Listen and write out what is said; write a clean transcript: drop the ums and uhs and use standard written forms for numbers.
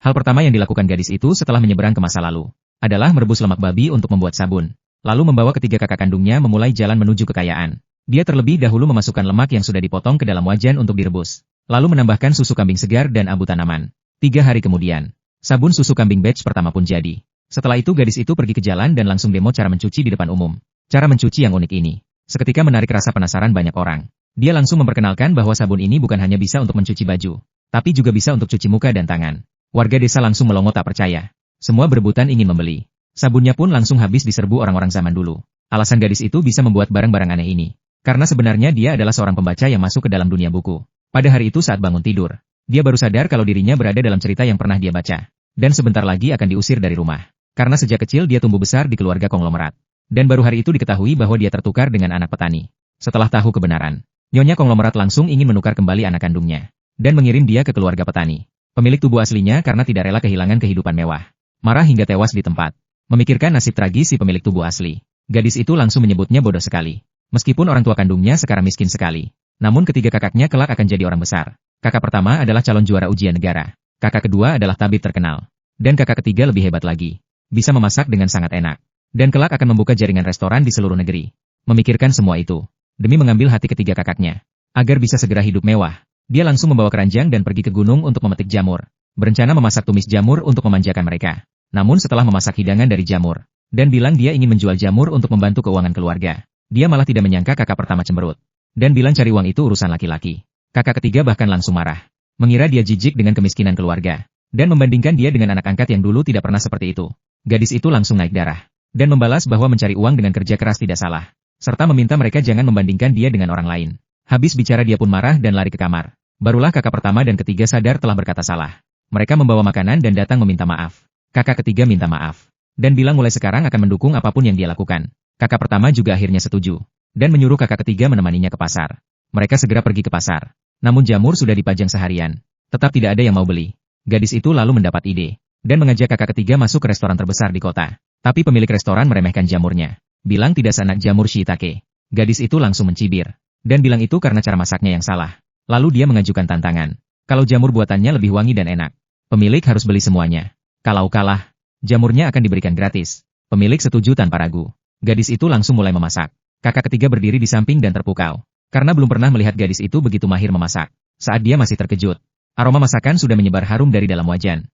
Hal pertama yang dilakukan gadis itu setelah menyeberang ke masa lalu adalah merebus lemak babi untuk membuat sabun. Lalu membawa ketiga kakak kandungnya memulai jalan menuju kekayaan. Dia terlebih dahulu memasukkan lemak yang sudah dipotong ke dalam wajan untuk direbus. Lalu menambahkan susu kambing segar dan abu tanaman. 3 hari kemudian, sabun susu kambing batch pertama pun jadi. Setelah itu gadis itu pergi ke jalan dan langsung demo cara mencuci di depan umum. Cara mencuci yang unik ini seketika menarik rasa penasaran banyak orang. Dia langsung memperkenalkan bahwa sabun ini bukan hanya bisa untuk mencuci baju, tapi juga bisa untuk cuci muka dan tangan. Warga desa langsung melongo tak percaya. Semua berebutan ingin membeli. Sabunnya pun langsung habis diserbu orang-orang zaman dulu. Alasan gadis itu bisa membuat barang-barang aneh ini karena sebenarnya dia adalah seorang pembaca yang masuk ke dalam dunia buku. Pada hari itu saat bangun tidur, dia baru sadar kalau dirinya berada dalam cerita yang pernah dia baca. Dan sebentar lagi akan diusir dari rumah. Karena sejak kecil dia tumbuh besar di keluarga konglomerat. Dan baru hari itu diketahui bahwa dia tertukar dengan anak petani. Setelah tahu kebenaran, nyonya konglomerat langsung ingin menukar kembali anak kandungnya. Dan mengirim dia ke keluarga petani. Pemilik tubuh aslinya karena tidak rela kehilangan kehidupan mewah. Marah hingga tewas di tempat. Memikirkan nasib tragis si pemilik tubuh asli. Gadis itu langsung menyebutnya bodoh sekali. Meskipun orang tua kandungnya sekarang miskin sekali. Namun ketiga kakaknya kelak akan jadi orang besar. Kakak pertama adalah calon juara ujian negara. Kakak kedua adalah tabib terkenal. Dan kakak ketiga lebih hebat lagi. Bisa memasak dengan sangat enak. Dan kelak akan membuka jaringan restoran di seluruh negeri. Memikirkan semua itu. Demi mengambil hati ketiga kakaknya. Agar bisa segera hidup mewah. Dia langsung membawa keranjang dan pergi ke gunung untuk memetik jamur. Berencana memasak tumis jamur untuk memanjakan mereka. Namun setelah memasak hidangan dari jamur, dan bilang dia ingin menjual jamur untuk membantu keuangan keluarga, dia malah tidak menyangka kakak pertama cemberut. Dan bilang cari uang itu urusan laki-laki. Kakak ketiga bahkan langsung marah. Mengira dia jijik dengan kemiskinan keluarga. Dan membandingkan dia dengan anak angkat yang dulu tidak pernah seperti itu. Gadis itu langsung naik darah. Dan membalas bahwa mencari uang dengan kerja keras tidak salah. Serta meminta mereka jangan membandingkan dia dengan orang lain. Habis bicara dia pun marah dan lari ke kamar. Barulah kakak pertama dan ketiga sadar telah berkata salah. Mereka membawa makanan dan datang meminta maaf. Kakak ketiga minta maaf. Dan bilang mulai sekarang akan mendukung apapun yang dia lakukan. Kakak pertama juga akhirnya setuju. Dan menyuruh kakak ketiga menemaninya ke pasar. Mereka segera pergi ke pasar. Namun jamur sudah dipajang seharian. Tetap tidak ada yang mau beli. Gadis itu lalu mendapat ide. Dan mengajak kakak ketiga masuk ke restoran terbesar di kota. Tapi pemilik restoran meremehkan jamurnya. Bilang tidak seenak jamur shiitake. Gadis itu langsung mencibir. Dan bilang itu karena cara masaknya yang salah. Lalu dia mengajukan tantangan. Kalau jamur buatannya lebih wangi dan enak, pemilik harus beli semuanya. Kalau kalah, jamurnya akan diberikan gratis. Pemilik setuju tanpa ragu. Gadis itu langsung mulai memasak. Kakak ketiga berdiri di samping dan terpukau. Karena belum pernah melihat gadis itu begitu mahir memasak. Saat dia masih terkejut, aroma masakan sudah menyebar harum dari dalam wajan.